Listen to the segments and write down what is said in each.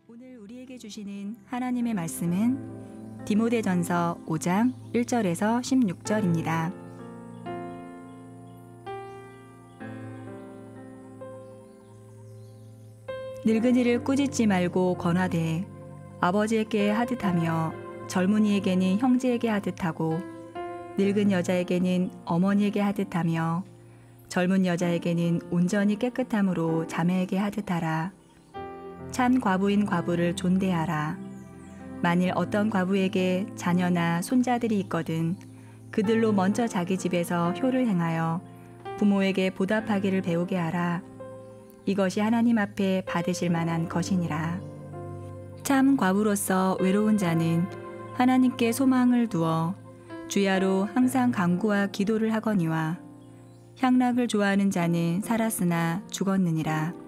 오늘 우리에게 주시는 하나님의 말씀은 디모데전서 5장 1절에서 16절입니다. 늙은이를 꾸짖지 말고 권하되 아버지에게 하듯하며 젊은이에게는 형제에게 하듯하고 늙은 여자에게는 어머니에게 하듯하며 젊은 여자에게는 온전히 깨끗함으로 자매에게 하듯하라. 참 과부인 과부를 존대하라. 만일 어떤 과부에게 자녀나 손자들이 있거든 그들로 먼저 자기 집에서 효를 행하여 부모에게 보답하기를 배우게 하라. 이것이 하나님 앞에 받으실 만한 것이니라. 참 과부로서 외로운 자는 하나님께 소망을 두어 주야로 항상 간구와 기도를 하거니와 향락을 좋아하는 자는 살았으나 죽었느니라.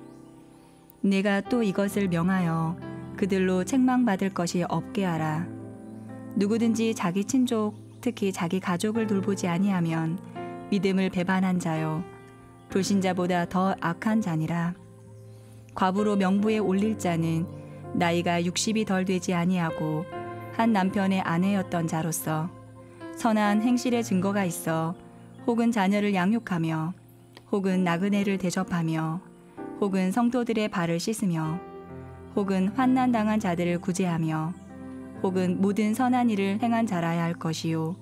내가 또 이것을 명하여 그들로 책망받을 것이 없게 하라. 누구든지 자기 친족, 특히 자기 가족을 돌보지 아니하면 믿음을 배반한 자요 불신자보다 더 악한 자니라. 과부로 명부에 올릴 자는 나이가 60이 덜 되지 아니하고 한 남편의 아내였던 자로서 선한 행실의 증거가 있어 혹은 자녀를 양육하며 혹은 나그네를 대접하며 혹은 성도들의 발을 씻으며 혹은 환난 당한 자들을 구제하며 혹은 모든 선한 일을 행한 자라야 할 것이요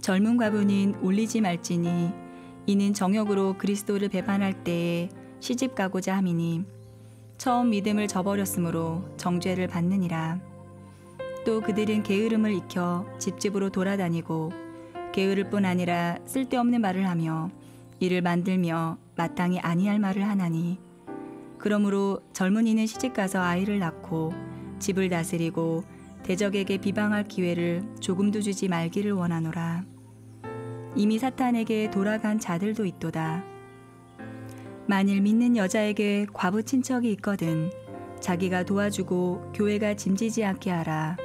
젊은 과부는 올리지 말지니 이는 정욕으로 그리스도를 배반할 때에 시집 가고자 함이니 처음 믿음을 저버렸으므로 정죄를 받느니라. 또 그들은 게으름을 익혀 집집으로 돌아다니고 게으를 뿐 아니라 쓸데없는 말을 하며 이를 만들며 마땅히 아니할 말을 하나니 그러므로 젊은이는 시집가서 아이를 낳고 집을 다스리고 대적에게 비방할 기회를 조금도 주지 말기를 원하노라. 이미 사탄에게 돌아간 자들도 있도다. 만일 믿는 여자에게 과부 친척이 있거든 자기가 도와주고 교회가 짐지지 않게 하라.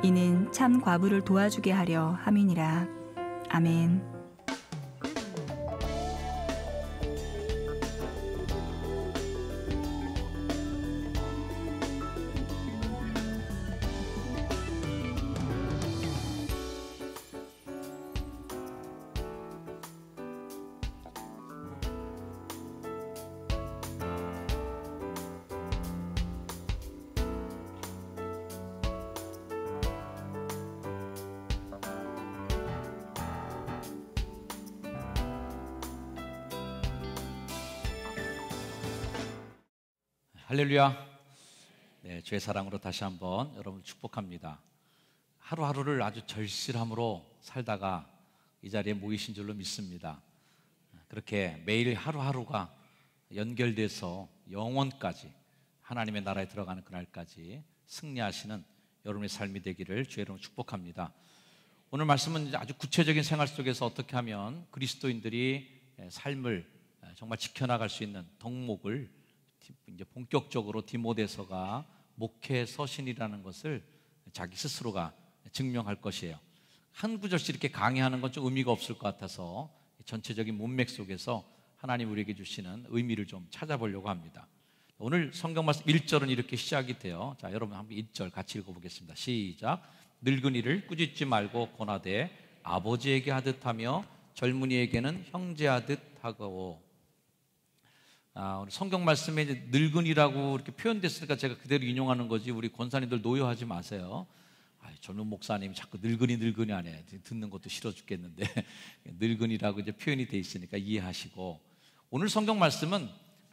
이는 참 과부를 도와주게 하려 함이니라. 아멘. 할렐루야. 네, 주의 사랑으로 다시 한번 여러분 축복합니다. 하루하루를 아주 절실함으로 살다가 이 자리에 모이신 줄로 믿습니다. 그렇게 매일 하루하루가 연결돼서 영원까지 하나님의 나라에 들어가는 그날까지 승리하시는 여러분의 삶이 되기를 주의 이름으로 축복합니다. 오늘 말씀은 아주 구체적인 생활 속에서 어떻게 하면 그리스도인들이 삶을 정말 지켜나갈 수 있는 덕목을 이제 본격적으로 디모데서가 목회 서신이라는 것을 자기 스스로가 증명할 것이에요. 한 구절씩 이렇게 강의하는 건 좀 의미가 없을 것 같아서 전체적인 문맥 속에서 하나님 우리에게 주시는 의미를 좀 찾아보려고 합니다. 오늘 성경 말씀 1절은 이렇게 시작이 돼요. 자, 여러분 한번 1절 같이 읽어보겠습니다. 시작. 늙은이를 꾸짖지 말고 권하되 아버지에게 하듯 하며 젊은이에게는 형제하듯 하고. 오늘 성경 말씀에 이제 늙은이라고 이렇게 표현됐으니까 제가 그대로 인용하는 거지 우리 권사님들 노여하지 마세요. 젊은 목사님이 자꾸 늙은이 하네. 듣는 것도 싫어 죽겠는데 늙은이라고 이제 표현이 돼 있으니까 이해하시고, 오늘 성경 말씀은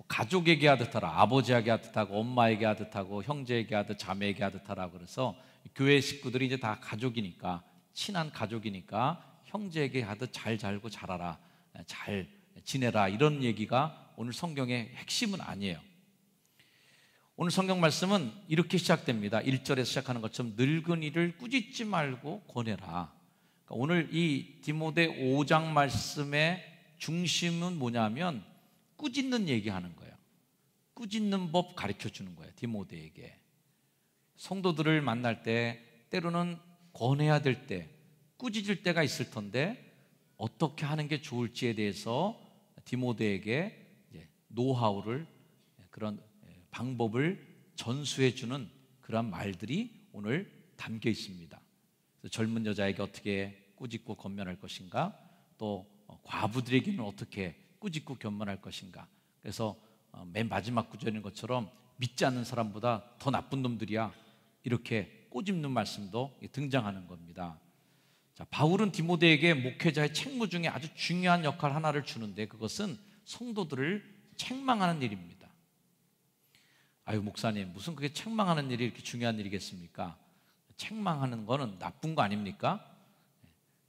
가족에게 하듯 하라, 아버지에게 하듯 하고 엄마에게 하듯 하고 형제에게 하듯 자매에게 하듯 하라. 그래서 교회 식구들이 이제 다 가족이니까, 친한 가족이니까 형제에게 하듯 잘 살고 잘하라, 잘 지내라, 이런 얘기가 오늘 성경의 핵심은 아니에요. 오늘 성경 말씀은 이렇게 시작됩니다. 1절에서 시작하는 것처럼 늙은이를 꾸짖지 말고 권해라. 그러니까 오늘 이 디모데 5장 말씀의 중심은 뭐냐면 꾸짖는 얘기하는 거예요. 꾸짖는 법 가르쳐주는 거예요, 디모데에게. 성도들을 만날 때 때로는 권해야 될 때, 꾸짖을 때가 있을 텐데 어떻게 하는 게 좋을지에 대해서 디모데에게 노하우를, 그런 방법을 전수해 주는 그런 말들이 오늘 담겨 있습니다. 그래서 젊은 여자에게 어떻게 꾸짖고 권면할 것인가, 또 과부들에게는 어떻게 꾸짖고 권면할 것인가. 그래서 맨 마지막 구절인 것처럼 믿지 않는 사람보다 더 나쁜 놈들이야, 이렇게 꼬집는 말씀도 등장하는 겁니다. 자, 바울은 디모데에게 목회자의 책무 중에 아주 중요한 역할 하나를 주는데, 그것은 성도들을 책망하는 일입니다. 아유, 목사님, 무슨 그게 책망하는 일이 이렇게 중요한 일이겠습니까? 책망하는 거는 나쁜 거 아닙니까?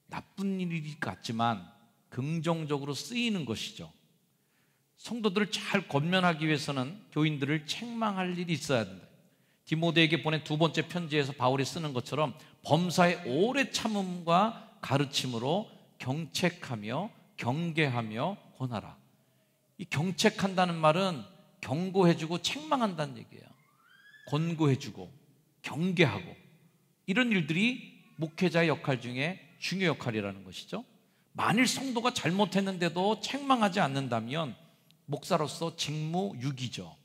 나쁜 일이 같지만 긍정적으로 쓰이는 것이죠. 성도들을 잘 권면하기 위해서는 교인들을 책망할 일이 있어야 된다. 디모데에게 보낸 두 번째 편지에서 바울이 쓰는 것처럼 범사의 오래 참음과 가르침으로 경책하며 경계하며 권하라. 이 경책한다는 말은 경고해주고 책망한다는 얘기예요. 권고해주고 경계하고, 이런 일들이 목회자의 역할 중에 중요 역할이라는 것이죠. 만일 성도가 잘못했는데도 책망하지 않는다면 목사로서 직무유기죠.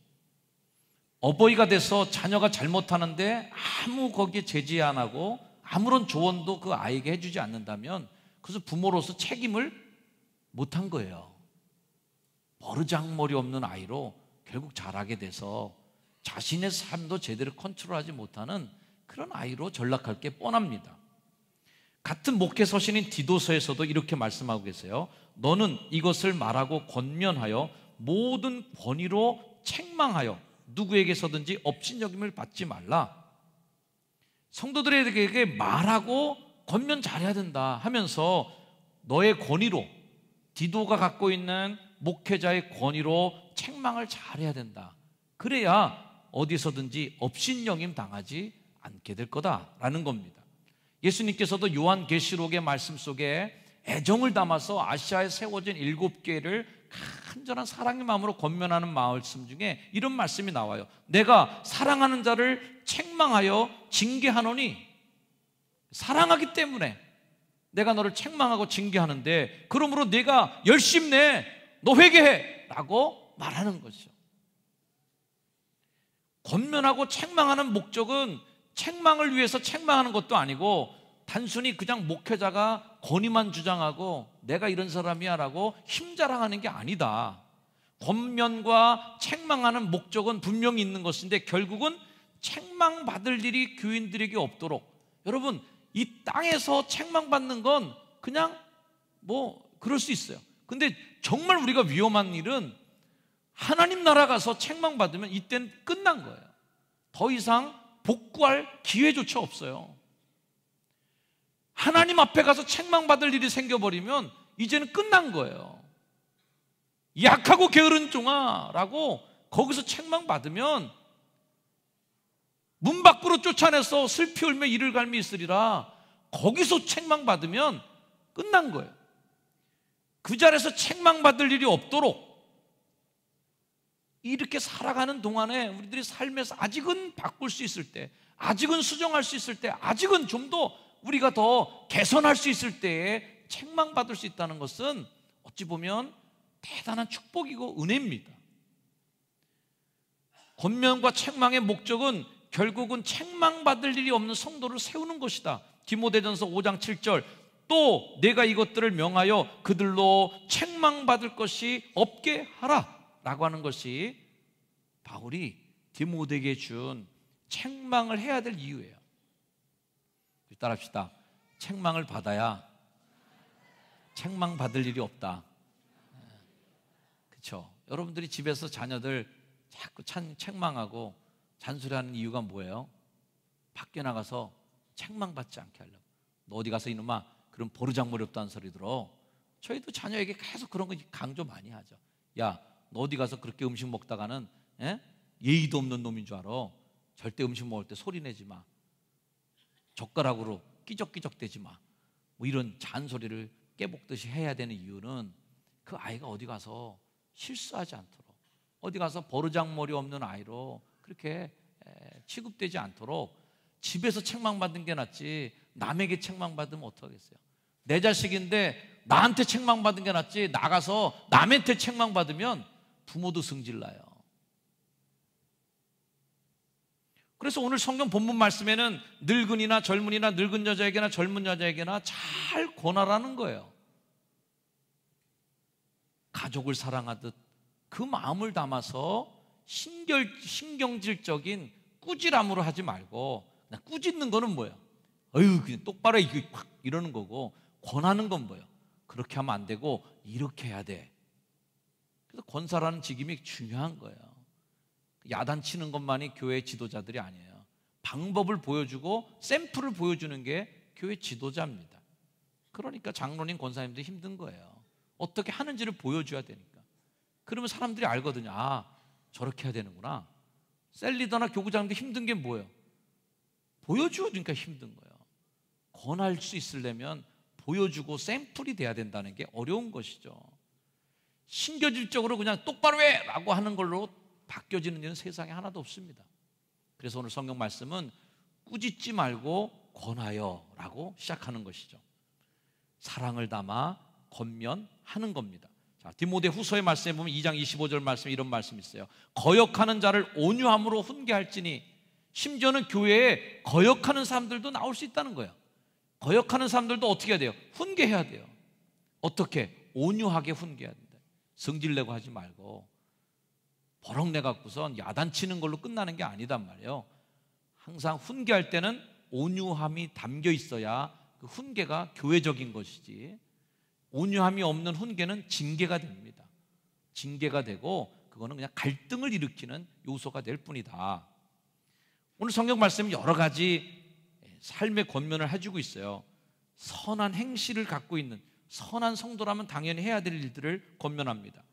어버이가 돼서 자녀가 잘못하는데 아무 거기에 제지 안 하고 아무런 조언도 그 아이에게 해주지 않는다면 그것은 부모로서 책임을 못한 거예요. 버르장머리 없는 아이로 결국 자라게 돼서 자신의 삶도 제대로 컨트롤하지 못하는 그런 아이로 전락할 게 뻔합니다. 같은 목회 서신인 디도서에서도 이렇게 말씀하고 계세요. 너는 이것을 말하고 권면하여 모든 권위로 책망하여 누구에게서든지 업신여김을 받지 말라. 성도들에게 말하고 권면 잘해야 된다 하면서 너의 권위로, 디도가 갖고 있는 목회자의 권위로 책망을 잘해야 된다. 그래야 어디서든지 업신여김 당하지 않게 될 거다라는 겁니다. 예수님께서도 요한계시록의 말씀 속에 애정을 담아서 아시아에 세워진 7교회를 간절한 사랑의 마음으로 권면하는 말씀 중에 이런 말씀이 나와요. 내가 사랑하는 자를 책망하여 징계하노니, 사랑하기 때문에 내가 너를 책망하고 징계하는데, 그러므로 내가 열심히 내, 너 회개해 라고 말하는 거죠. 권면하고 책망하는 목적은 책망을 위해서 책망하는 것도 아니고 단순히 그냥 목회자가 권위만 주장하고 내가 이런 사람이야 라고 힘자랑하는 게 아니다. 권면과 책망하는 목적은 분명히 있는 것인데 결국은 책망받을 일이 교인들에게 없도록, 여러분, 이 땅에서 책망받는 건 그냥 뭐 그럴 수 있어요. 근데 정말 우리가 위험한 일은 하나님 나라 가서 책망받으면 이때는 끝난 거예요. 더 이상 복구할 기회조차 없어요. 하나님 앞에 가서 책망받을 일이 생겨버리면 이제는 끝난 거예요. 약하고 게으른 종아 라고 거기서 책망받으면 문 밖으로 쫓아내서 슬피 울며 이를 갈미 있으리라, 거기서 책망받으면 끝난 거예요. 그 자리에서 책망받을 일이 없도록 이렇게 살아가는 동안에 우리들이 삶에서 아직은 바꿀 수 있을 때, 아직은 수정할 수 있을 때, 아직은 좀 더 우리가 더 개선할 수 있을 때에 책망받을 수 있다는 것은 어찌 보면 대단한 축복이고 은혜입니다. 권면과 책망의 목적은 결국은 책망받을 일이 없는 성도를 세우는 것이다. 디모데전서 5장 7절, 또 내가 이것들을 명하여 그들로 책망받을 것이 없게 하라 라고 하는 것이 바울이 디모데에게 준 책망을 해야 될 이유예요. 따라합시다. 책망을 받아야 책망받을 일이 없다. 그렇죠? 여러분들이 집에서 자녀들 자꾸 책망하고 잔소리하는 이유가 뭐예요? 밖에 나가서 책망받지 않게 하려고. 너 어디 가서 이놈아 그런 버르장머리 없다는 소리 들어. 저희도 자녀에게 계속 그런 거 강조 많이 하죠. 야, 너 어디 가서 그렇게 음식 먹다가는 예의도 없는 놈인 줄 알아. 절대 음식 먹을 때 소리 내지 마. 젓가락으로 끼적끼적 대지 마. 뭐 이런 잔소리를 깨먹듯이 해야 되는 이유는 그 아이가 어디 가서 실수하지 않도록, 어디 가서 버르장머리 없는 아이로 그렇게 취급되지 않도록 집에서 책망받는 게 낫지 남에게 책망받으면 어떡하겠어요? 내 자식인데 나한테 책망받은 게 낫지 나가서 남한테 책망받으면 부모도 승질나요. 그래서 오늘 성경 본문 말씀에는 늙은이나 젊은이나 늙은 여자에게나 젊은 여자에게나 잘 권하라는 거예요. 가족을 사랑하듯 그 마음을 담아서 신경질적인 꾸지람으로 하지 말고, 그냥 꾸짖는 거는 뭐예요? 어휴, 그냥 똑바로 확 이러는 거고, 권하는 건 뭐예요? 그렇게 하면 안 되고 이렇게 해야 돼. 그래서 권사라는 직임이 중요한 거예요. 야단치는 것만이 교회 지도자들이 아니에요. 방법을 보여주고 샘플을 보여주는 게 교회 지도자입니다. 그러니까 장로님, 권사님도 힘든 거예요. 어떻게 하는지를 보여줘야 되니까. 그러면 사람들이 알거든요. 아, 저렇게 해야 되는구나. 셀리더나 교구장도 힘든 게 뭐예요? 보여주니까 힘든 거예요. 권할 수 있으려면 보여주고 샘플이 돼야 된다는 게 어려운 것이죠. 신경질적으로 그냥 똑바로 해! 라고 하는 걸로 바뀌어지는 일은 세상에 하나도 없습니다. 그래서 오늘 성경 말씀은 꾸짖지 말고 권하여 라고 시작하는 것이죠. 사랑을 담아 권면하는 겁니다. 자, 디모데 후서의 말씀에 보면 2장 25절 말씀에 이런 말씀이 있어요. 거역하는 자를 온유함으로 훈계할지니. 심지어는 교회에 거역하는 사람들도 나올 수 있다는 거예요. 거역하는 사람들도 어떻게 해야 돼요? 훈계해야 돼요. 어떻게? 온유하게 훈계해야 된다. 성질내고 하지 말고 버럭내갖고선 야단치는 걸로 끝나는 게 아니단 말이에요. 항상 훈계할 때는 온유함이 담겨 있어야 그 훈계가 교회적인 것이지, 온유함이 없는 훈계는 징계가 됩니다. 징계가 되고 그거는 그냥 갈등을 일으키는 요소가 될 뿐이다. 오늘 성경 말씀은 여러 가지 삶의 권면을 해주고 있어요. 선한 행실을 갖고 있는 선한 성도라면 당연히 해야 될 일들을 권면합니다.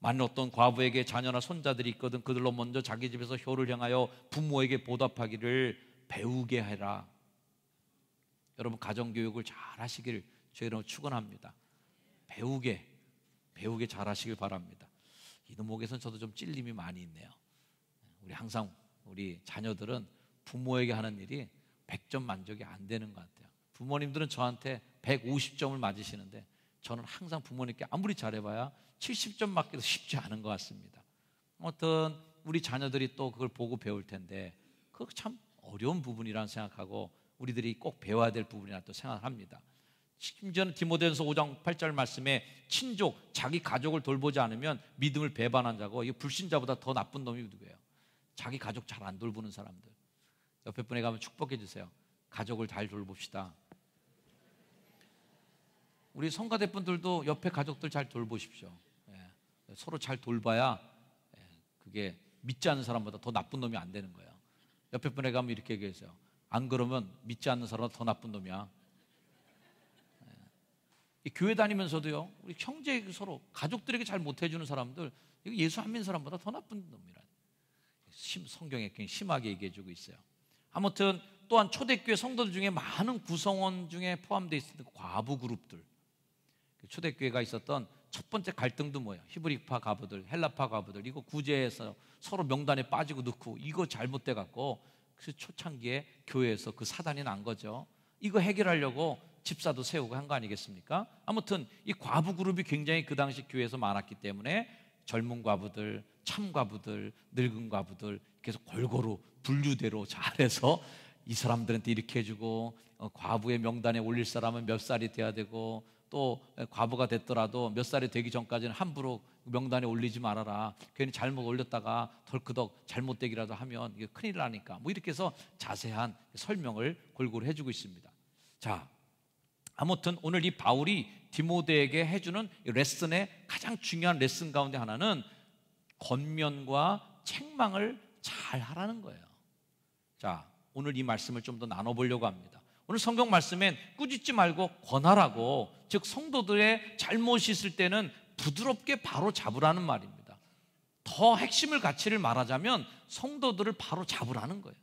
만일 어떤 과부에게 자녀나 손자들이 있거든 그들로 먼저 자기 집에서 효를 향하여 부모에게 보답하기를 배우게 해라. 여러분, 가정교육을 잘 하시길 저희는 축원합니다. 배우게 잘 하시길 바랍니다. 이 대목에서는 저도 좀 찔림이 많이 있네요. 우리 자녀들은 부모에게 하는 일이 100점 만족이 안 되는 것 같아요. 부모님들은 저한테 150점을 맞으시는데 저는 항상 부모님께 아무리 잘해봐야 70점 맞기도 쉽지 않은 것 같습니다. 아무튼 우리 자녀들이 또 그걸 보고 배울 텐데 그거 참 어려운 부분이라는 생각하고 우리들이 꼭 배워야 될 부분이라 또 생각합니다. 심지어는 디모데전서 5장 8절 말씀에 친족, 자기 가족을 돌보지 않으면 믿음을 배반한 자고, 이 불신자보다 더 나쁜 놈이 누구예요? 자기 가족 잘 안 돌보는 사람들. 옆에 분에 가면 축복해 주세요. 가족을 잘 돌봅시다. 우리 성가대분들도 옆에 가족들 잘 돌보십시오. 서로 잘 돌봐야 그게 믿지 않는 사람보다 더 나쁜 놈이 안 되는 거예요. 옆에 분에 가면 이렇게 얘기해주세요. 안 그러면 믿지 않는 사람보다 더 나쁜 놈이야. 이 교회 다니면서도요, 우리 형제 서로 가족들에게 잘 못해주는 사람들, 이거 예수 안 믿는 사람보다 더 나쁜 놈이라 성경에 굉장히 심하게 얘기해주고 있어요. 아무튼 또한 초대교회 성도들 중에 많은 구성원 중에 포함되어 있었던 과부 그룹들, 초대교회가 있었던 첫 번째 갈등도 뭐예요? 히브리파 과부들, 헬라파 과부들, 이거 구제해서 서로 명단에 빠지고 넣고 이거 잘못돼 갖고 그 초창기에 교회에서 그 사단이 난 거죠. 이거 해결하려고 집사도 세우고 한 거 아니겠습니까? 아무튼 이 과부 그룹이 굉장히 그 당시 교회에서 많았기 때문에 젊은 과부들, 참 과부들, 늙은 과부들 계속 골고루 분류대로 잘해서 이 사람들한테 이렇게 해주고, 과부의 명단에 올릴 사람은 몇 살이 돼야 되고, 또 과부가 됐더라도 몇 살이 되기 전까지는 함부로 명단에 올리지 말아라. 괜히 잘못 올렸다가 덜크덕 잘못되기라도 하면 이게 큰일 나니까, 뭐 이렇게 해서 자세한 설명을 골고루 해주고 있습니다. 자, 아무튼 오늘 이 바울이 디모데에게 해주는 레슨의 가장 중요한 레슨 가운데 하나는 권면과 책망을 잘 하라는 거예요. 자, 오늘 이 말씀을 좀 더 나눠보려고 합니다. 오늘 성경 말씀엔 꾸짖지 말고 권하라고, 즉 성도들의 잘못이 있을 때는 부드럽게 바로 잡으라는 말입니다. 더 핵심을 가치를 말하자면 성도들을 바로 잡으라는 거예요.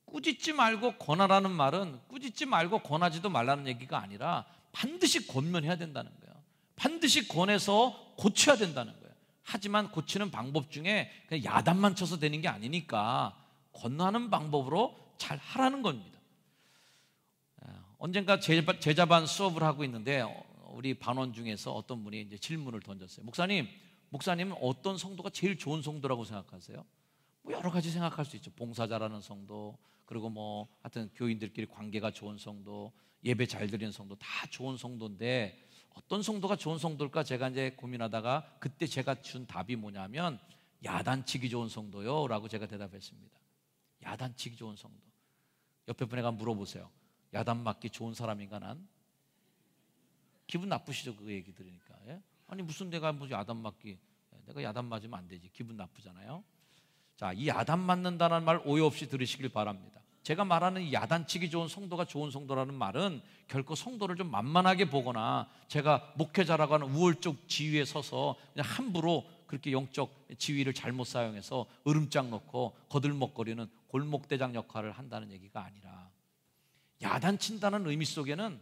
꾸짖지 말고 권하라는 말은 꾸짖지 말고 권하지도 말라는 얘기가 아니라 반드시 권면해야 된다는 거예요. 반드시 권해서 고쳐야 된다는 거예요. 하지만 고치는 방법 중에 그냥 야단만 쳐서 되는 게 아니니까 권하는 방법으로 잘 하라는 겁니다. 언젠가 제자반 수업을 하고 있는데 우리 반원 중에서 어떤 분이 이제 질문을 던졌어요. 목사님은 어떤 성도가 제일 좋은 성도라고 생각하세요? 뭐 여러 가지 생각할 수 있죠. 봉사 잘하는 성도, 그리고 뭐 하여튼 교인들끼리 관계가 좋은 성도, 예배 잘 드리는 성도, 다 좋은 성도인데 어떤 성도가 좋은 성도일까 제가 이제 고민하다가 그때 제가 준 답이 뭐냐면 야단치기 좋은 성도요 라고 제가 대답했습니다. 야단치기 좋은 성도. 옆에 분에게 물어보세요. 야단 맞기 좋은 사람인가 난? 기분 나쁘시죠 그 얘기 들으니까. 예? 아니 무슨 내가 뭐 야단 맞기, 내가 야단 맞으면 안 되지. 기분 나쁘잖아요. 자, 이 야단 맞는다는 말 오해 없이 들으시길 바랍니다. 제가 말하는 이 야단치기 좋은 성도가 좋은 성도라는 말은 결코 성도를 좀 만만하게 보거나 제가 목회자라고 하는 우월적 지위에 서서 그냥 함부로 그렇게 영적 지위를 잘못 사용해서 으름장 놓고 거들먹거리는 골목대장 역할을 한다는 얘기가 아니라, 야단친다는 의미 속에는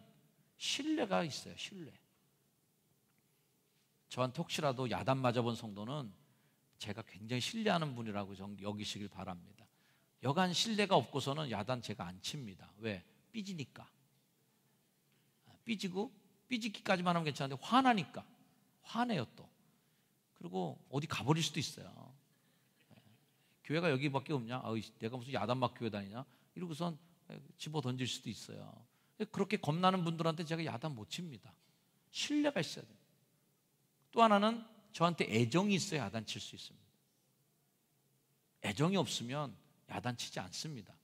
신뢰가 있어요. 신뢰. 저한테 혹시라도 야단 맞아본 성도는 제가 굉장히 신뢰하는 분이라고 여기시길 바랍니다. 여간 신뢰가 없고서는 야단 제가 안 칩니다. 왜? 삐지니까. 삐지고, 삐지기까지만 하면 괜찮은데 화나니까. 화내요 또. 그리고 어디 가버릴 수도 있어요. 교회가 여기밖에 없냐? 내가 무슨 야단막 교회 다니냐? 이러고선 집어 던질 수도 있어요. 그렇게 겁나는 분들한테 제가 야단 못 칩니다. 신뢰가 있어야 돼요. 또 하나는 저한테 애정이 있어야 야단칠 수 있습니다. 애정이 없으면 야단치지 않습니다.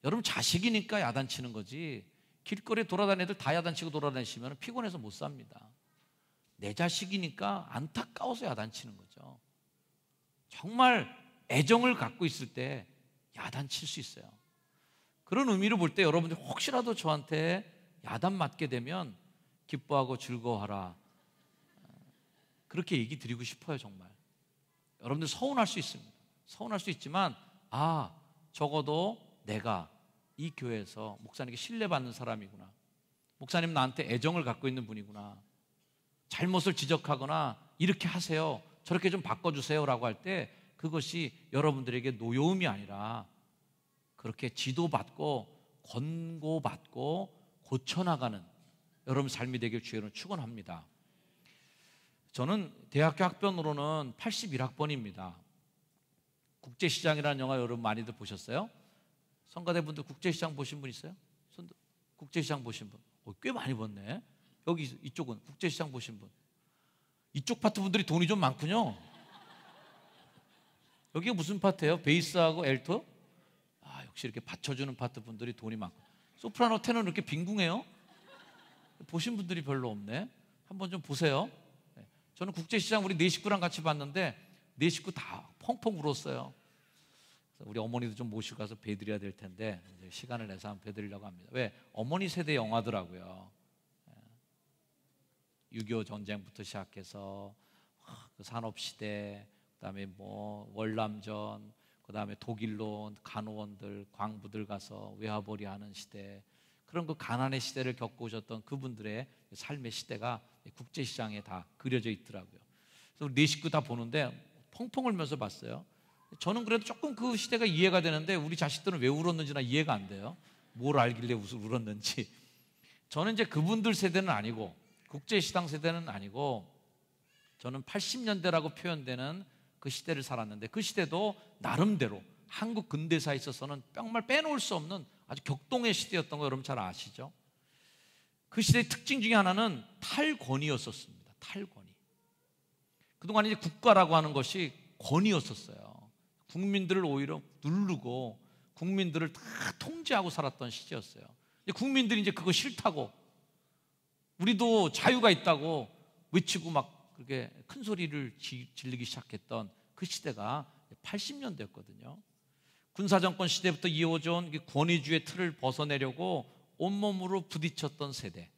여러분 자식이니까 야단치는 거지, 길거리에 돌아다니는 애들 다 야단치고 돌아다니시면 피곤해서 못 삽니다. 내 자식이니까 안타까워서 야단치는 거죠. 정말 애정을 갖고 있을 때 야단칠 수 있어요. 그런 의미로 볼 때 여러분들 혹시라도 저한테 야단 맞게 되면 기뻐하고 즐거워하라, 그렇게 얘기 드리고 싶어요. 정말 여러분들 서운할 수 있습니다. 서운할 수 있지만 적어도 내가 이 교회에서 목사님께 신뢰받는 사람이구나, 목사님 나한테 애정을 갖고 있는 분이구나, 잘못을 지적하거나 이렇게 하세요, 저렇게 좀 바꿔주세요 라고 할 때 그것이 여러분들에게 노여움이 아니라 그렇게 지도받고 권고받고 고쳐나가는 여러분 삶이 되길 주의로 축원합니다. 저는 대학교 학번으로는 81학번입니다. 국제시장이라는 영화 여러분 많이들 보셨어요? 성가대분들 국제시장 보신 분 있어요? 국제시장 보신 분? 꽤 많이 봤네. 여기 이쪽은 국제시장 보신 분? 이쪽 파트 분들이 돈이 좀 많군요. 여기가 무슨 파트예요? 베이스하고 엘토? 역시 이렇게 받쳐주는 파트 분들이 돈이 많고, 소프라노 테너는 이렇게 빈궁해요? 보신 분들이 별로 없네. 한번 좀 보세요. 저는 국제시장 우리 네 식구랑 같이 봤는데 네 식구 다 펑펑 울었어요. 그래서 우리 어머니도 좀 모시고 가서 배드려야 될 텐데 이제 시간을 내서 한번 배드리려고 합니다. 왜? 어머니 세대 영화더라고요. 6.25 전쟁부터 시작해서 그 산업시대, 그다음에 뭐 월남전, 그다음에 독일로 간호원들, 광부들 가서 외화벌이 하는 시대, 그런 그 가난의 시대를 겪으셨던 그분들의 삶의 시대가 국제시장에 다 그려져 있더라고요. 그래서 네 식구 다 보는데 펑펑 울면서 봤어요. 저는 그래도 조금 그 시대가 이해가 되는데 우리 자식들은 왜 울었는지나 이해가 안 돼요. 뭘 알길래 울었는지. 저는 이제 그분들 세대는 아니고 국제시장 세대는 아니고 저는 80년대라고 표현되는 그 시대를 살았는데, 그 시대도 나름대로 한국 근대사에 있어서는 정말 빼놓을 수 없는 아주 격동의 시대였던 거 여러분 잘 아시죠? 그 시대의 특징 중에 하나는 탈권위였었습니다. 탈권위. 그동안 이제 국가라고 하는 것이 권위였었어요. 국민들을 오히려 누르고 국민들을 다 통제하고 살았던 시대였어요. 국민들이 이제 그거 싫다고, 우리도 자유가 있다고 외치고 막 그렇게 큰 소리를 지르기 시작했던 그 시대가 80년대였거든요. 군사정권 시대부터 이어져 온 권위주의 틀을 벗어내려고 온몸으로 부딪혔던 세대.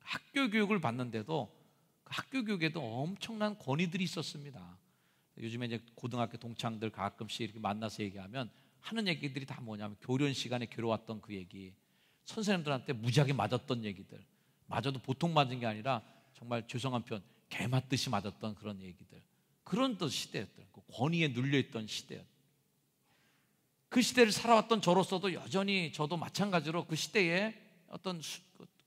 학교 교육을 받는데도 그 학교 교육에도 엄청난 권위들이 있었습니다. 요즘에 이제 고등학교 동창들 가끔씩 이렇게 만나서 얘기하면 하는 얘기들이 다 뭐냐면 교련 시간에 괴로웠던 그 얘기, 선생님들한테 무지하게 맞았던 얘기들, 맞아도 보통 맞은 게 아니라 정말 죄송한 표현 개 맞듯이 맞았던 그런 얘기들, 그런 또 시대였던, 권위에 눌려있던 시대였던, 그 시대를 살아왔던 저로서도 여전히 저도 마찬가지로 그 시대에 어떤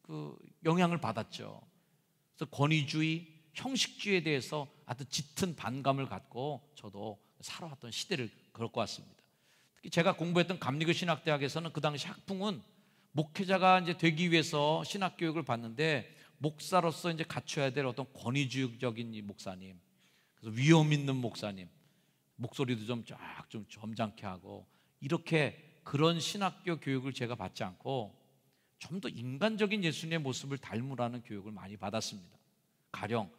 그 영향을 받았죠. 그래서 권위주의, 형식주의에 대해서 아주 짙은 반감을 갖고 저도 살아왔던 시대를 그럴 것 같습니다. 특히 제가 공부했던 감리교 신학대학에서는 그 당시 학풍은 목회자가 이제 되기 위해서 신학 교육을 받는데 목사로서 이제 갖춰야 될 어떤 권위주의적인 이 목사님, 그래서 위험 있는 목사님, 목소리도 좀 쫙 좀 점잖게 하고, 이렇게 그런 신학교 교육을 제가 받지 않고 좀 더 인간적인 예수님의 모습을 닮으라는 교육을 많이 받았습니다. 가령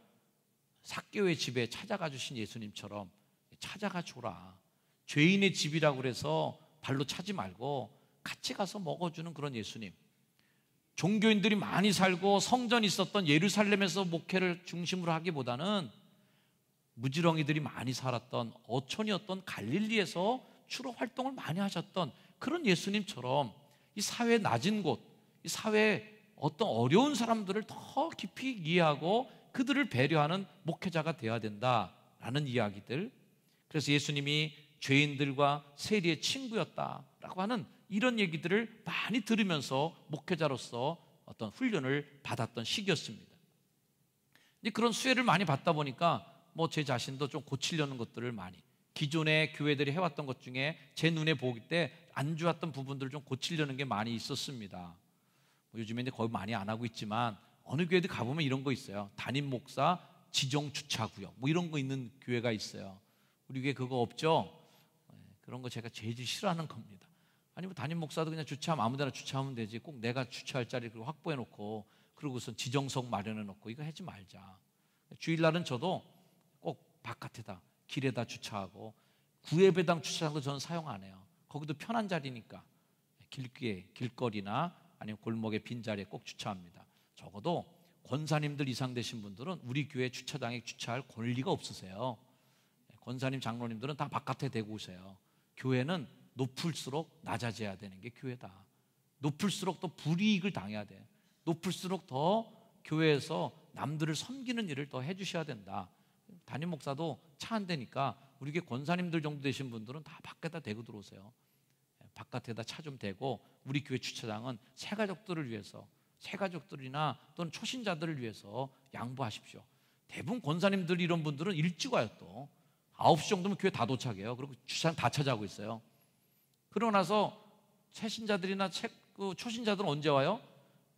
삭개오의 집에 찾아가 주신 예수님처럼 찾아가 줘라. 죄인의 집이라고 그래서 발로 차지 말고 같이 가서 먹어주는 그런 예수님. 종교인들이 많이 살고 성전이 있었던 예루살렘에서 목회를 중심으로 하기보다는 무지렁이들이 많이 살았던 어촌이었던 갈릴리에서 주로 활동을 많이 하셨던 그런 예수님처럼 이 사회의 낮은 곳, 이 사회의 어떤 어려운 사람들을 더 깊이 이해하고 그들을 배려하는 목회자가 되어야 된다라는 이야기들. 그래서 예수님이 죄인들과 세리의 친구였다라고 하는 이런 얘기들을 많이 들으면서 목회자로서 어떤 훈련을 받았던 시기였습니다. 이제 그런 수혜를 많이 받다 보니까 뭐 제 자신도 좀 고치려는 것들을 많이, 기존의 교회들이 해왔던 것 중에 제 눈에 보기 때 안 좋았던 부분들을 좀 고치려는 게 많이 있었습니다. 뭐 요즘에 이제 거의 많이 안 하고 있지만 어느 교회들 가보면 이런 거 있어요. 담임 목사 지정 주차 구역 뭐 이런 거 있는 교회가 있어요. 우리 교회 그거 없죠? 그런 거 제가 제일 싫어하는 겁니다. 아니 뭐 담임 목사도 그냥 주차하면 아무데나 주차하면 되지, 꼭 내가 주차할 자리를 확보해 놓고 그러고선 지정석 마련해 놓고 이거 하지 말자. 주일날은 저도 꼭 바깥에다 길에다 주차하고, 구예배당 주차장도 저는 사용 안 해요. 거기도 편한 자리니까 길거리나 아니면 골목의 빈자리에 꼭 주차합니다. 적어도 권사님들 이상 되신 분들은 우리 교회 주차장에 주차할 권리가 없으세요. 권사님 장로님들은 다 바깥에 대고 오세요. 교회는 높을수록 낮아져야 되는 게 교회다. 높을수록 더 불이익을 당해야 돼. 높을수록 더 교회에서 남들을 섬기는 일을 더 해주셔야 된다. 담임 목사도 차 안 대니까 우리 교회 권사님들 정도 되신 분들은 다 밖에다 대고 들어오세요. 바깥에다 차 좀 대고, 우리 교회 주차장은 새가족들을 위해서, 새가족들이나 또는 초신자들을 위해서 양보하십시오. 대부분 권사님들 이런 분들은 일찍 와요. 또 9시 정도면 교회 다 도착해요. 그리고 주차장 다 차지하고 있어요. 그러고 나서 새신자들이나 초신자들은 언제 와요?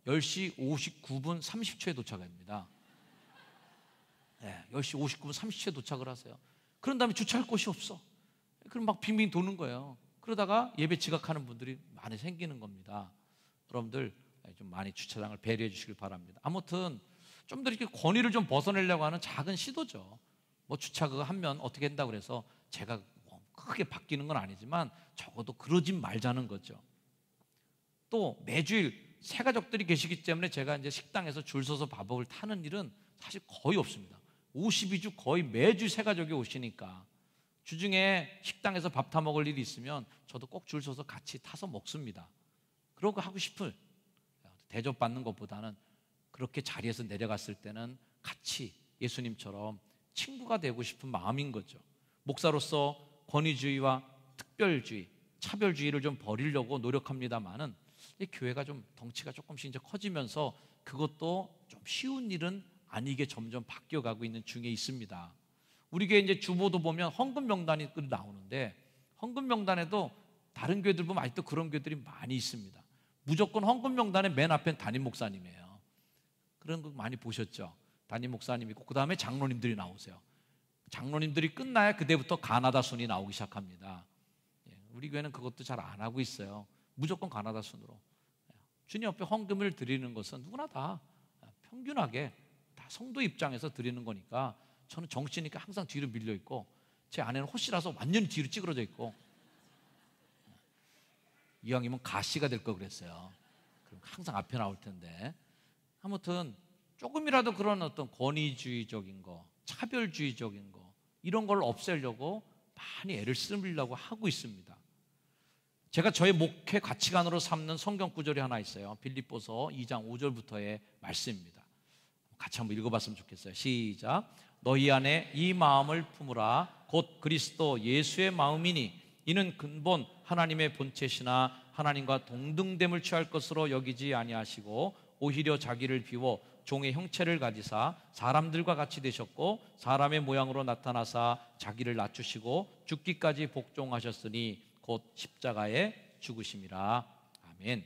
10시 59분 30초에 도착합니다. 10시 59분 30초에 도착을 하세요. 그런 다음에 주차할 곳이 없어. 그럼 막 빙빙 도는 거예요. 그러다가 예배 지각하는 분들이 많이 생기는 겁니다. 여러분들 좀 많이 주차장을 배려해 주시길 바랍니다. 아무튼 좀 더 이렇게 권위를 좀 벗어내려고 하는 작은 시도죠. 뭐 주차 그거 하면 어떻게 한다고 그래서 제가 뭐 크게 바뀌는 건 아니지만 적어도 그러진 말자는 거죠. 또 매주일 새가족들이 계시기 때문에 제가 이제 식당에서 줄 서서 밥을 타는 일은 사실 거의 없습니다. 52주 거의 매주 새가족이 오시니까 주중에 식당에서 밥 타 먹을 일이 있으면 저도 꼭 줄 서서 같이 타서 먹습니다. 그러고 하고 싶은 대접받는 것보다는 그렇게 자리에서 내려갔을 때는 같이 예수님처럼 친구가 되고 싶은 마음인 거죠. 목사로서 권위주의와 특별주의, 차별주의를 좀 버리려고 노력합니다만은 이 교회가 좀 덩치가 조금씩 이제 커지면서 그것도 좀 쉬운 일은 아니게 점점 바뀌어가고 있는 중에 있습니다. 우리 교회 이제 주보도 보면 헌금 명단이 나오는데, 헌금 명단에도 다른 교회들 보면 아직도 그런 교회들이 많이 있습니다. 무조건 헌금 명단에 맨 앞엔 담임 목사님이에요. 그런 거 많이 보셨죠? 담임 목사님 있고 그 다음에 장로님들이 나오세요. 장로님들이 끝나야 그때부터 가나다 순이 나오기 시작합니다. 우리 교회는 그것도 잘 안 하고 있어요. 무조건 가나다 순으로. 주님 앞에 헌금을 드리는 것은 누구나 다 평균하게 다 성도 입장에서 드리는 거니까 저는 정치니까 항상 뒤로 밀려 있고, 제 아내는 호시라서 완전히 뒤로 찌그러져 있고, 이왕이면 가씨가 될 거 그랬어요. 그럼 항상 앞에 나올 텐데. 아무튼 조금이라도 그런 어떤 권위주의적인 거, 차별주의적인 거, 이런 걸 없애려고 많이 애를 쓰려고 하고 있습니다. 제가 저의 목회 가치관으로 삼는 성경 구절이 하나 있어요. 빌립보서 2장 5절부터의 말씀입니다. 같이 한번 읽어봤으면 좋겠어요. 시작. 너희 안에 이 마음을 품으라. 곧 그리스도 예수의 마음이니 이는 근본 하나님의 본체시나 하나님과 동등됨을 취할 것으로 여기지 아니하시고 오히려 자기를 비워 종의 형체를 가지사 사람들과 같이 되셨고 사람의 모양으로 나타나사 자기를 낮추시고 죽기까지 복종하셨으니 곧 십자가에 죽으심이라. 아멘.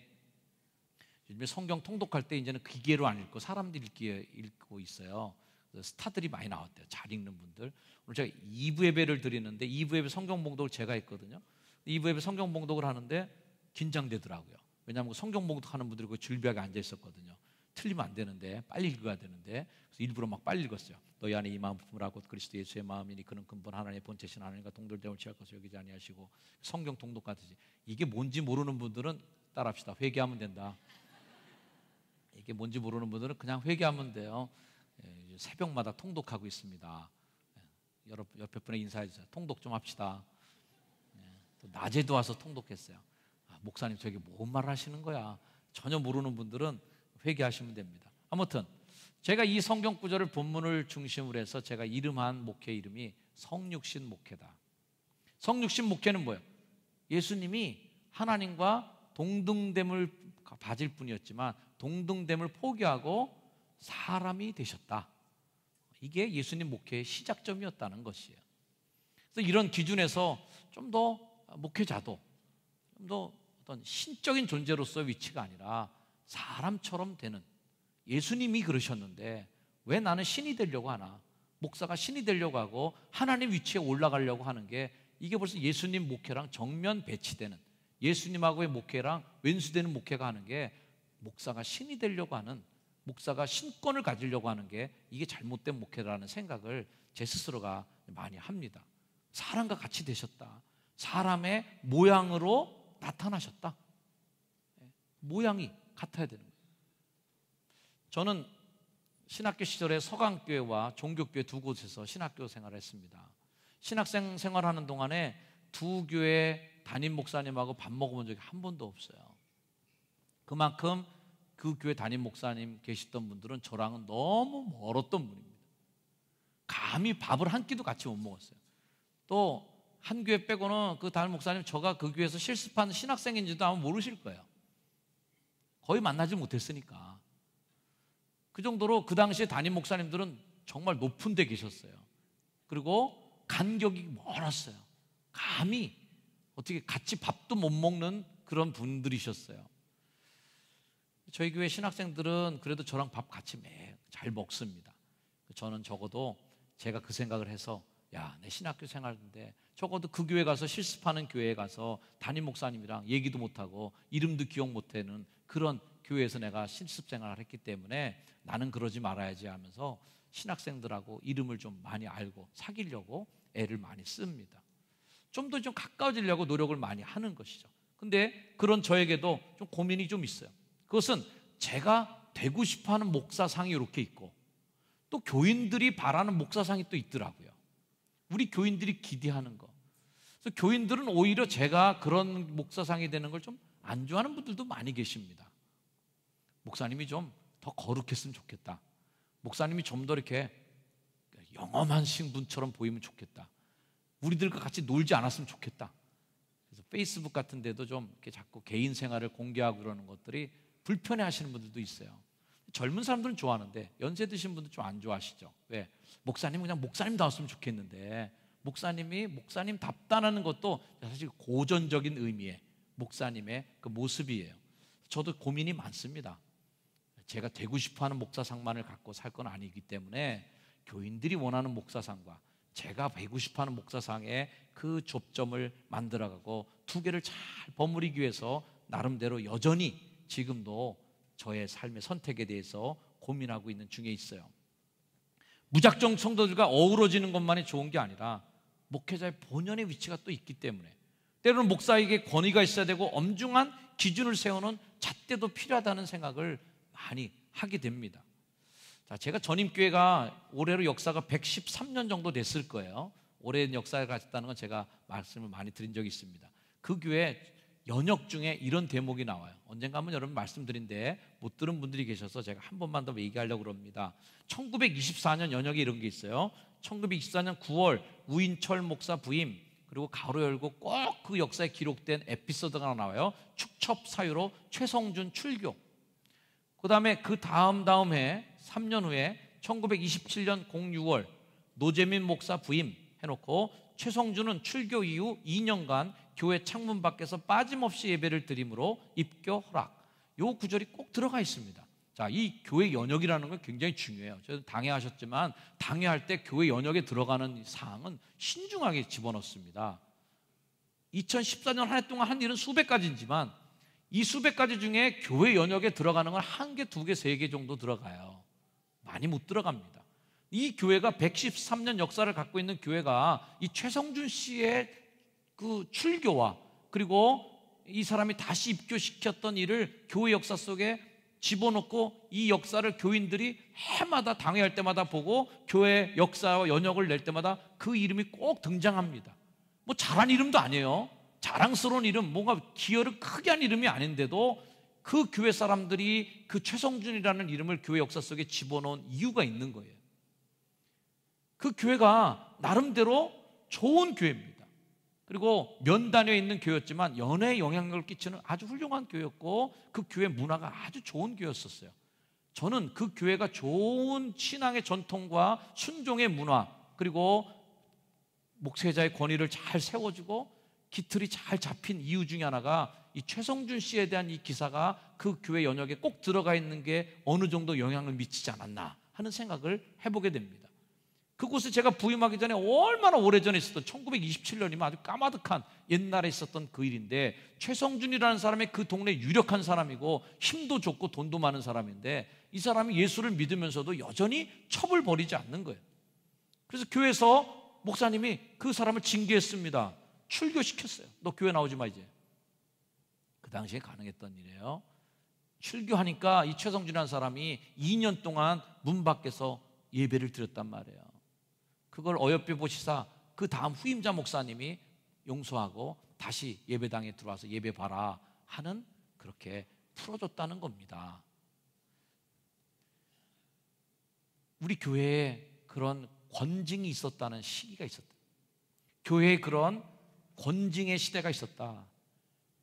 요즘에 성경 통독할 때 이제는 기계로 안 읽고 사람들이 읽고 있어요. 스타들이 많이 나왔대요. 잘 읽는 분들. 오늘 제가 2부 예배를 드리는데 2부 예배 성경 봉독을 제가 했거든요. 2부 예배 성경 봉독을 하는데 긴장되더라고요. 왜냐하면 성경 봉독하는 분들이 그 줄비하게 앉아 있었거든요. 틀리면 안 되는데 빨리 읽어야 되는데 그래서 일부러 막 빨리 읽었어요. 너희 안에 이 마음 품으라고 그리스도 예수의 마음이니 그는 근본 하나님의 본체신 하나님과 동들됨을 취할 것을 여기지 아니하시고 성경 통독 같으지. 이게 뭔지 모르는 분들은 따라합시다. 회개하면 된다. 이게 뭔지 모르는 분들은 그냥 회개하면 돼요. 새벽마다 통독하고 있습니다. 옆에 분에 인사해 주세요. 통독 좀 합시다. 또 낮에도 와서 통독했어요. 목사님 저게 뭔 말 하시는 거야. 전혀 모르는 분들은 회개하시면 됩니다. 아무튼 제가 이 성경 구절을 본문을 중심으로 해서 제가 이름한 목회 이름이 성육신 목회다. 성육신 목회는 뭐예요? 예수님이 하나님과 동등됨을 가질 뿐이었지만 동등됨을 포기하고 사람이 되셨다. 이게 예수님 목회의 시작점이었다는 것이에요. 그래서 이런 기준에서 좀 더 목회자도 좀 더 어떤 신적인 존재로서의 위치가 아니라 사람처럼 되는, 예수님이 그러셨는데 왜 나는 신이 되려고 하나? 목사가 신이 되려고 하고 하나님 위치에 올라가려고 하는 게 이게 벌써 예수님 목회랑 정면 배치되는, 예수님하고의 목회랑 왼수되는 목회가 하는 게 목사가 신이 되려고 하는, 목사가 신권을 가지려고 하는 게 이게 잘못된 목회라는 생각을 제 스스로가 많이 합니다. 사람과 같이 되셨다. 사람의 모양으로 나타나셨다. 모양이 같아야 되는 거예요. 저는 신학교 시절에 서강교회와 종교교회 두 곳에서 신학교 생활을 했습니다. 신학생 생활하는 동안에 두 교회 담임 목사님하고 밥 먹어본 적이 한 번도 없어요. 그만큼 그 교회 담임 목사님 계시던 분들은 저랑은 너무 멀었던 분입니다. 감히 밥을 한 끼도 같이 못 먹었어요. 또 한 교회 빼고는 그 담임 목사님 저가 그 교회에서 실습한 신학생인지도 아마 모르실 거예요. 거의 만나지 못했으니까. 그 정도로 그 당시에 담임 목사님들은 정말 높은 데 계셨어요. 그리고 간격이 멀었어요. 감히 어떻게 같이 밥도 못 먹는 그런 분들이셨어요. 저희 교회 신학생들은 그래도 저랑 밥 같이 매일 잘 먹습니다. 저는 적어도 제가 그 생각을 해서 야, 내 신학교 생활인데 적어도 그 교회 가서 실습하는 교회에 가서 담임 목사님이랑 얘기도 못하고 이름도 기억 못하는 그런 교회에서 내가 실습 생활을 했기 때문에 나는 그러지 말아야지 하면서 신학생들하고 이름을 좀 많이 알고 사귀려고 애를 많이 씁니다. 좀 더 좀 가까워지려고 노력을 많이 하는 것이죠. 근데 그런 저에게도 좀 고민이 좀 있어요. 그것은 제가 되고 싶어하는 목사상이 이렇게 있고 또 교인들이 바라는 목사상이 또 있더라고요. 우리 교인들이 기대하는 거. 그래서 교인들은 오히려 제가 그런 목사상이 되는 걸 좀 안 좋아하는 분들도 많이 계십니다. 목사님이 좀 더 거룩했으면 좋겠다. 목사님이 좀 더 이렇게 영험한 신분처럼 보이면 좋겠다. 우리들과 같이 놀지 않았으면 좋겠다. 그래서 페이스북 같은 데도 좀 이렇게 자꾸 개인 생활을 공개하고 그러는 것들이 불편해 하시는 분들도 있어요. 젊은 사람들은 좋아하는데 연세 드신 분들 좀 안 좋아하시죠. 왜? 목사님은 그냥 목사님 다웠으면 좋겠는데 목사님이 목사님답다는 것도 사실 고전적인 의미의 목사님의 그 모습이에요. 저도 고민이 많습니다. 제가 되고 싶어하는 목사상만을 갖고 살 건 아니기 때문에 교인들이 원하는 목사상과 제가 되고 싶어하는 목사상의 그 접점을 만들어가고 두 개를 잘 버무리기 위해서 나름대로 여전히 지금도 저의 삶의 선택에 대해서 고민하고 있는 중에 있어요. 무작정 성도들과 어우러지는 것만이 좋은 게 아니라 목회자의 본연의 위치가 또 있기 때문에 때로는 목사에게 권위가 있어야 되고 엄중한 기준을 세우는 잣대도 필요하다는 생각을 많이 하게 됩니다. 자, 제가 전임교회가 올해로 역사가 113년 정도 됐을 거예요. 오랜 역사를 가졌다는 건 제가 말씀을 많이 드린 적이 있습니다. 그 교회 연역 중에 이런 대목이 나와요. 언젠가 한번 여러분 말씀드린데 못 들은 분들이 계셔서 제가 한 번만 더 얘기하려고 합니다. 1924년 연역에 이런 게 있어요. 1924년 9월 우인철 목사 부임, 그리고 가로 열고 꼭 그 역사에 기록된 에피소드가 나와요. 축첩 사유로 최성준 출교. 그 다음에 그 다음 해 3년 후에 1927년 06월 노재민 목사 부임 해놓고 최성준은 출교 이후 2년간 교회 창문 밖에서 빠짐없이 예배를 드림으로 입교 허락. 요 구절이 꼭 들어가 있습니다. 자, 이 교회 연역이라는 건 굉장히 중요해요. 저도 당회하셨지만 당회할 때 교회 연역에 들어가는 사항은 신중하게 집어넣습니다. 2014년 한 해 동안 한 일은 수백 가지지만 이 수백 가지 중에 교회 연역에 들어가는 건 한 개, 두 개, 세 개 정도 들어가요. 많이 못 들어갑니다. 이 교회가 113년 역사를 갖고 있는 교회가 이 최성준 씨의 그 출교와 그리고 이 사람이 다시 입교시켰던 일을 교회 역사 속에 집어넣고 이 역사를 교인들이 해마다 당회할 때마다 보고 교회 역사와 연역을 낼 때마다 그 이름이 꼭 등장합니다. 뭐 잘한 이름도 아니에요. 자랑스러운 이름, 뭔가 기여를 크게 한 이름이 아닌데도 그 교회 사람들이 그 최성준이라는 이름을 교회 역사 속에 집어넣은 이유가 있는 거예요. 그 교회가 나름대로 좋은 교회입니다. 그리고 면단위에 있는 교회였지만 연애에 영향력을 끼치는 아주 훌륭한 교회였고 그 교회 문화가 아주 좋은 교회였었어요. 저는 그 교회가 좋은 신앙의 전통과 순종의 문화 그리고 목회자의 권위를 잘 세워주고 기틀이 잘 잡힌 이유 중에 하나가 이 최성준 씨에 대한 이 기사가 그 교회 연역에 꼭 들어가 있는 게 어느 정도 영향을 미치지 않았나 하는 생각을 해보게 됩니다. 그곳에 제가 부임하기 전에 얼마나 오래전에 있었던 1927년이면 아주 까마득한 옛날에 있었던 그 일인데 최성준이라는 사람이 그 동네 유력한 사람이고 힘도 좋고 돈도 많은 사람인데 이 사람이 예수를 믿으면서도 여전히 첩을 버리지 않는 거예요. 그래서 교회에서 목사님이 그 사람을 징계했습니다. 출교시켰어요. 너 교회 나오지 마 이제. 그 당시에 가능했던 일이에요. 출교하니까 이 최성준이라는 사람이 2년 동안 문 밖에서 예배를 드렸단 말이에요. 그걸 어여삐 보시사 그 다음 후임자 목사님이 용서하고 다시 예배당에 들어와서 예배 봐라 하는 그렇게 풀어줬다는 겁니다. 우리 교회에 그런 권징이 있었다는 시기가 있었다. 교회에 그런 권징의 시대가 있었다.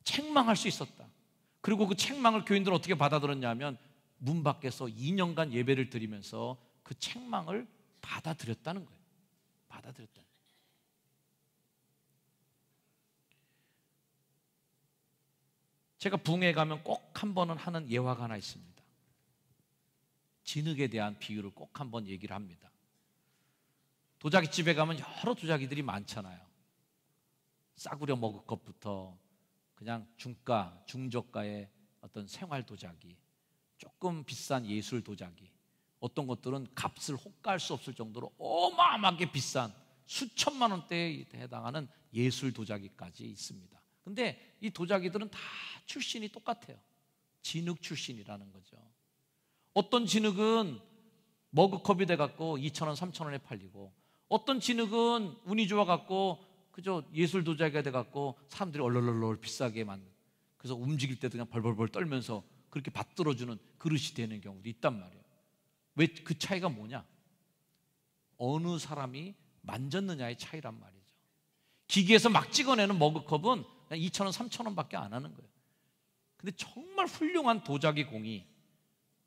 책망할 수 있었다. 그리고 그 책망을 교인들은 어떻게 받아들였냐면 문 밖에서 2년간 예배를 드리면서 그 책망을 받아들였다는 거예요. 받아들였다. 제가 부흥회 가면 꼭 한 번은 하는 예화가 하나 있습니다. 진흙에 대한 비유를 꼭 한 번 얘기를 합니다. 도자기집에 가면 여러 도자기들이 많잖아요. 싸구려 먹을 것부터 그냥 중가, 중저가의 어떤 생활 도자기, 조금 비싼 예술 도자기, 어떤 것들은 값을 호가할 수 없을 정도로 어마어마하게 비싼 수천만 원대에 해당하는 예술 도자기까지 있습니다. 근데 이 도자기들은 다 출신이 똑같아요. 진흙 출신이라는 거죠. 어떤 진흙은 머그컵이 돼갖고 2,000원, 3,000원에 팔리고 어떤 진흙은 운이 좋아갖고 그저 예술 도자기가 돼갖고 사람들이 얼얼얼얼 비싸게 만든, 그래서 움직일 때도 그냥 벌벌벌 떨면서 그렇게 받들어주는 그릇이 되는 경우도 있단 말이에요. 왜 그 차이가 뭐냐? 어느 사람이 만졌느냐의 차이란 말이죠. 기계에서 막 찍어내는 머그컵은 그냥 2,000원, 3,000원밖에 안 하는 거예요. 근데 정말 훌륭한 도자기 공이,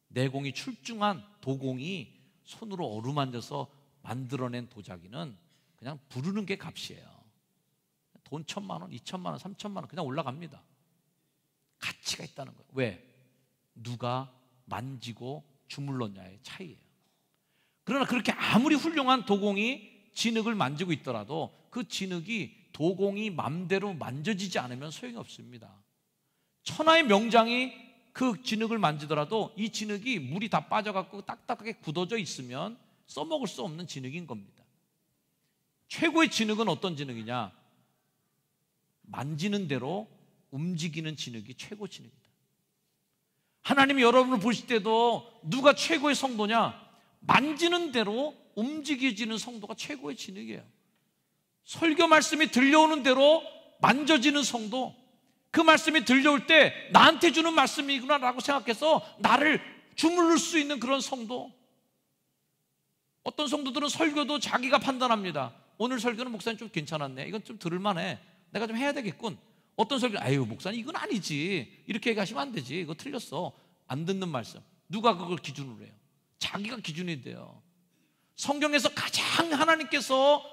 내공이 출중한 도공이 손으로 어루만져서 만들어낸 도자기는 그냥 부르는 게 값이에요. 돈 1,000만 원, 2,000만 원, 3,000만 원 그냥 올라갑니다. 가치가 있다는 거예요. 왜? 누가 만지고 주물렀냐의 차이예요. 그러나 그렇게 아무리 훌륭한 도공이 진흙을 만지고 있더라도 그 진흙이 도공이 맘대로 만져지지 않으면 소용이 없습니다. 천하의 명장이 그 진흙을 만지더라도 이 진흙이 물이 다 빠져갖고 딱딱하게 굳어져 있으면 써먹을 수 없는 진흙인 겁니다. 최고의 진흙은 어떤 진흙이냐? 만지는 대로 움직이는 진흙이 최고 진흙이다. 하나님이 여러분을 보실 때도 누가 최고의 성도냐? 만지는 대로 움직여지는 성도가 최고의 진흙이에요. 설교 말씀이 들려오는 대로 만져지는 성도, 그 말씀이 들려올 때 나한테 주는 말씀이구나 라고 생각해서 나를 주물를 수 있는 그런 성도. 어떤 성도들은 설교도 자기가 판단합니다. 오늘 설교는 목사님 좀 괜찮았네, 이건 좀 들을만해, 내가 좀 해야 되겠군. 어떤 설교는 아유 목사님 이건 아니지, 이렇게 얘기하시면 안 되지, 이거 틀렸어, 안 듣는 말씀. 누가 그걸 기준으로 해요? 자기가 기준이 돼요. 성경에서 가장 하나님께서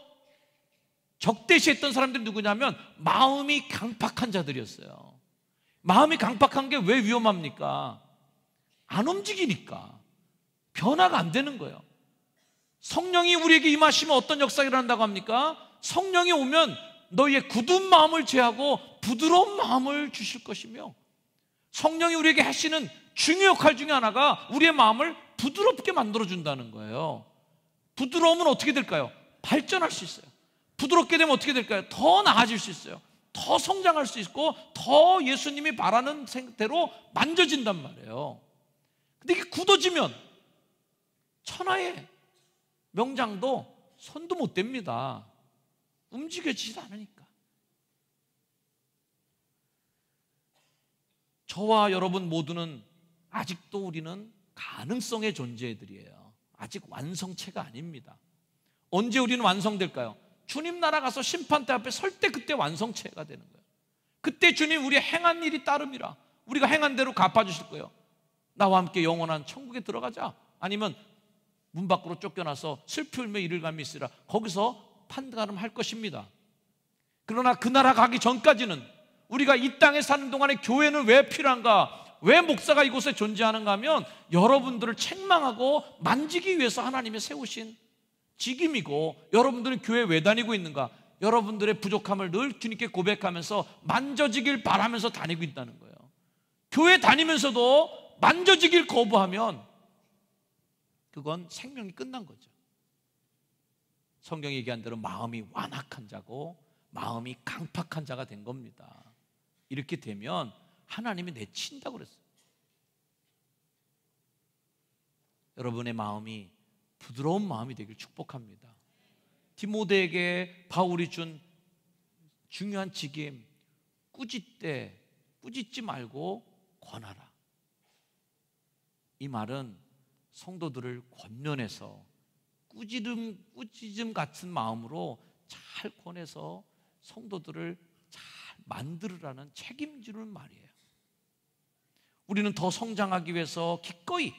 적대시했던 사람들이 누구냐면 마음이 강팍한 자들이었어요. 마음이 강팍한 게 왜 위험합니까? 안 움직이니까. 변화가 안 되는 거예요. 성령이 우리에게 임하시면 어떤 역사가 일어난다고 합니까? 성령이 오면 너희의 굳은 마음을 제하고 부드러운 마음을 주실 것이며, 성령이 우리에게 하시는 중요 역할 중에 하나가 우리의 마음을 부드럽게 만들어준다는 거예요. 부드러우면 어떻게 될까요? 발전할 수 있어요. 부드럽게 되면 어떻게 될까요? 더 나아질 수 있어요. 더 성장할 수 있고 더 예수님이 바라는 상태로 만져진단 말이에요. 근데 이게 굳어지면 천하의 명장도 손도 못 댑니다. 움직여지지 않으니까. 저와 여러분 모두는 아직도 우리는 가능성의 존재들이에요. 아직 완성체가 아닙니다. 언제 우리는 완성될까요? 주님 나라 가서 심판대 앞에 설 때 그때 완성체가 되는 거예요. 그때 주님 우리 행한 일이 따름이라 우리가 행한 대로 갚아주실 거예요. 나와 함께 영원한 천국에 들어가자, 아니면 문 밖으로 쫓겨나서 슬피 울며 이를 감이 있으라, 거기서 판가름 할 것입니다. 그러나 그 나라 가기 전까지는 우리가 이 땅에 사는 동안에 교회는 왜 필요한가, 왜 목사가 이곳에 존재하는가 하면 여러분들을 책망하고 만지기 위해서 하나님이 세우신 직임이고, 여러분들은 교회 왜 다니고 있는가? 여러분들의 부족함을 늘 주님께 고백하면서 만져지길 바라면서 다니고 있다는 거예요. 교회 다니면서도 만져지길 거부하면 그건 생명이 끝난 거죠. 성경이 얘기한 대로 마음이 완악한 자고 마음이 강팍한 자가 된 겁니다. 이렇게 되면 하나님이 내친다고 그랬어요. 여러분의 마음이 부드러운 마음이 되길 축복합니다. 디모데에게 바울이 준 중요한 직임, 꾸짖지 말고 권하라. 이 말은 성도들을 권면해서 꾸짖음 같은 마음으로 잘 권해서 성도들을 잘 만들으라는 책임지는 말이에요. 우리는 더 성장하기 위해서 기꺼이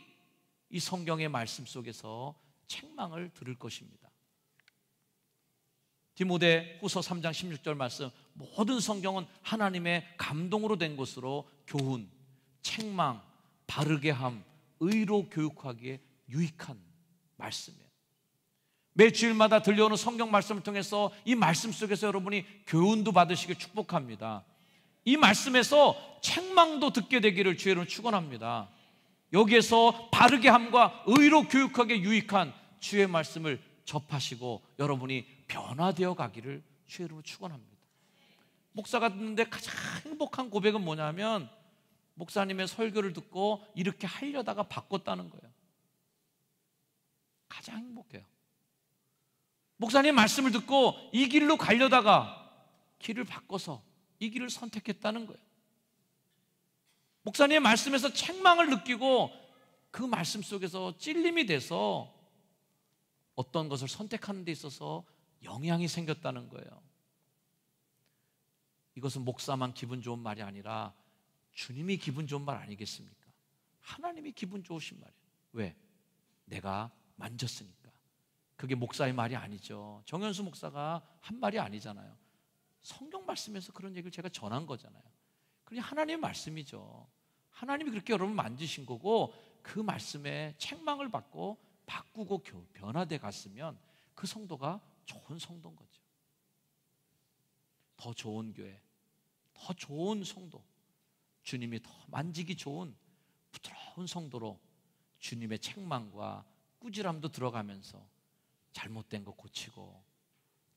이 성경의 말씀 속에서 책망을 들을 것입니다. 디모데 후서 3장 16절 말씀, 모든 성경은 하나님의 감동으로 된 것으로 교훈, 책망, 바르게 함, 의로 교육하기에 유익한 말씀이에요. 매 주일마다 들려오는 성경 말씀을 통해서 이 말씀 속에서 여러분이 교훈도 받으시길 축복합니다. 이 말씀에서 책망도 듣게 되기를 주의 이름으로 축원합니다. 여기에서 바르게 함과 의로 교육하기에 유익한 주의 말씀을 접하시고 여러분이 변화되어 가기를 주의 이름으로 축원합니다. 목사가 듣는데 가장 행복한 고백은 뭐냐면 목사님의 설교를 듣고 이렇게 하려다가 바꿨다는 거예요. 가장 행복해요. 목사님 말씀을 듣고 이 길로 가려다가 길을 바꿔서 이 길을 선택했다는 거예요. 목사님의 말씀에서 책망을 느끼고 그 말씀 속에서 찔림이 돼서 어떤 것을 선택하는 데 있어서 영향이 생겼다는 거예요. 이것은 목사만 기분 좋은 말이 아니라 주님이 기분 좋은 말 아니겠습니까? 하나님이 기분 좋으신 말이에요. 왜? 내가 만졌으니까. 그게 목사의 말이 아니죠. 정현수 목사가 한 말이 아니잖아요. 성경 말씀에서 그런 얘기를 제가 전한 거잖아요. 그냥 하나님의 말씀이죠. 하나님이 그렇게 여러분 만지신 거고 그 말씀에 책망을 받고 바꾸고 변화돼 갔으면 그 성도가 좋은 성도인 거죠. 더 좋은 교회, 더 좋은 성도, 주님이 더 만지기 좋은 부드러운 성도로 주님의 책망과 꾸지람도 들어가면서 잘못된 거 고치고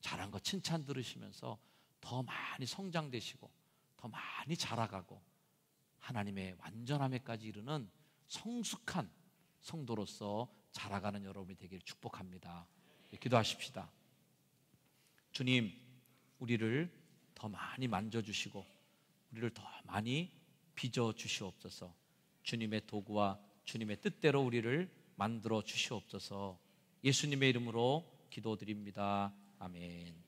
잘한 거 칭찬 들으시면서 더 많이 성장되시고 더 많이 자라가고 하나님의 완전함에까지 이르는 성숙한 성도로서 자라가는 여러분이 되기를 축복합니다. 기도하십시다. 주님, 우리를 더 많이 만져주시고 우리를 더 많이 빚어주시옵소서. 주님의 도구와 주님의 뜻대로 우리를 만들어 주시옵소서. 예수님의 이름으로 기도드립니다. 아멘.